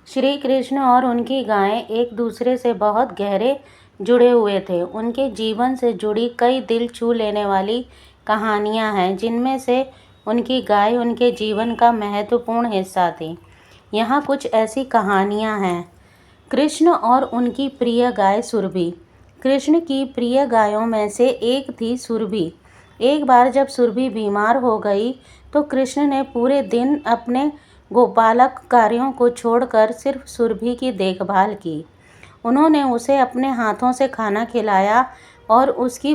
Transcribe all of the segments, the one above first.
श्री कृष्ण और उनकी गायें एक दूसरे से बहुत गहरे जुड़े हुए थे। उनके जीवन से जुड़ी कई दिल छू लेने वाली कहानियाँ हैं, जिनमें से उनकी गाय उनके जीवन का महत्वपूर्ण हिस्सा थी। यहाँ कुछ ऐसी कहानियाँ हैं। कृष्ण और उनकी प्रिय गाय सुरभि। कृष्ण की प्रिय गायों में से एक थी सुरभि। एक बार जब सुरभि बीमार हो गई तो कृष्ण ने पूरे दिन अपने गोपालक कार्यों को छोड़कर सिर्फ सुरभि की देखभाल की। उन्होंने उसे अपने हाथों से खाना खिलाया और उसकी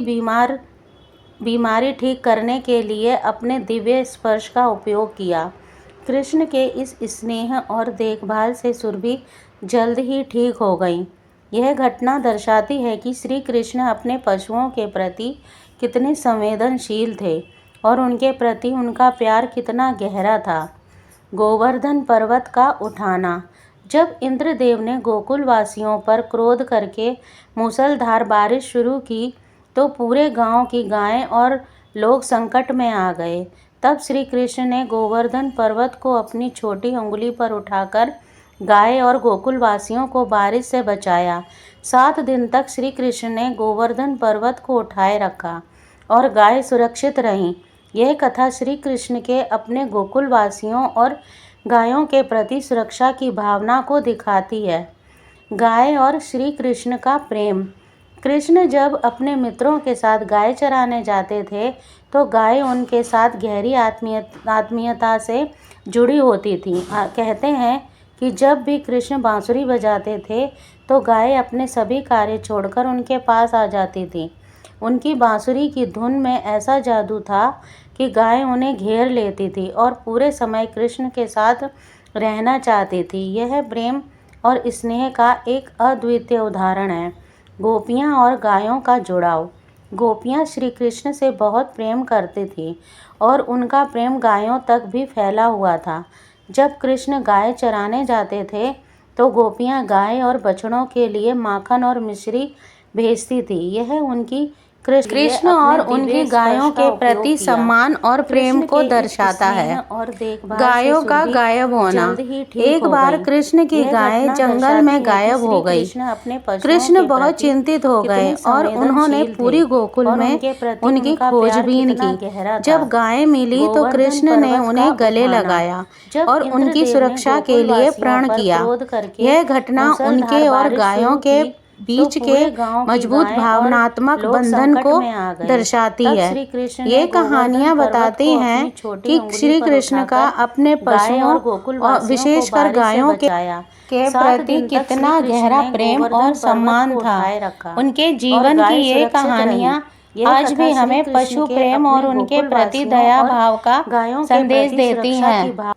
बीमारी ठीक करने के लिए अपने दिव्य स्पर्श का उपयोग किया। कृष्ण के इस स्नेह और देखभाल से सुरभि जल्द ही ठीक हो गई। यह घटना दर्शाती है कि श्री कृष्ण अपने पशुओं के प्रति कितने संवेदनशील थे और उनके प्रति उनका प्यार कितना गहरा था। गोवर्धन पर्वत का उठाना। जब इंद्रदेव ने गोकुलवासियों पर क्रोध करके मूसलधार बारिश शुरू की तो पूरे गांव की गायें और लोग संकट में आ गए। तब श्री कृष्ण ने गोवर्धन पर्वत को अपनी छोटी उंगली पर उठाकर गाय और गोकुलवासियों को बारिश से बचाया। 7 दिन तक श्री कृष्ण ने गोवर्धन पर्वत को उठाए रखा और गाय सुरक्षित रहीं। यह कथा श्री कृष्ण के अपने गोकुलवासियों और गायों के प्रति सुरक्षा की भावना को दिखाती है। गाय और श्री कृष्ण का प्रेम। कृष्ण जब अपने मित्रों के साथ गाय चराने जाते थे तो गाय उनके साथ गहरी आत्मीयता से जुड़ी होती थी। कहते हैं कि जब भी कृष्ण बांसुरी बजाते थे तो गाय अपने सभी कार्य छोड़कर उनके पास आ जाती थी। उनकी बांसुरी की धुन में ऐसा जादू था कि गाय उन्हें घेर लेती थी और पूरे समय कृष्ण के साथ रहना चाहती थी। यह प्रेम और स्नेह का एक अद्वितीय उदाहरण है। गोपियाँ और गायों का जुड़ाव। गोपियाँ श्री कृष्ण से बहुत प्रेम करती थीं और उनका प्रेम गायों तक भी फैला हुआ था। जब कृष्ण गाय चराने जाते थे तो गोपियाँ गाय और बछड़ों के लिए माखन और मिश्री भेजती थी। यह उनकी कृष्ण और उनकी गायों के प्रति सम्मान और प्रेम को दर्शाता है। गायों का गायब होना। एक बार कृष्ण की गाय जंगल में गायब हो गई। कृष्ण बहुत चिंतित हो गए और उन्होंने पूरी गोकुल में उनकी खोजबीन की। जब गायें मिली तो कृष्ण ने उन्हें गले लगाया और उनकी सुरक्षा के लिए प्रण किया। यह घटना उनके और गायों के बीच के मजबूत भावनात्मक बंधन को दर्शाती है। ये कहानियाँ बताती हैं कि श्री कृष्ण का अपने पशुओं और विशेषकर गायों के प्रति कितना गहरा प्रेम और सम्मान था। उनके जीवन की ये कहानियाँ आज भी हमें पशु प्रेम और उनके प्रति दया भाव का संदेश देती हैं।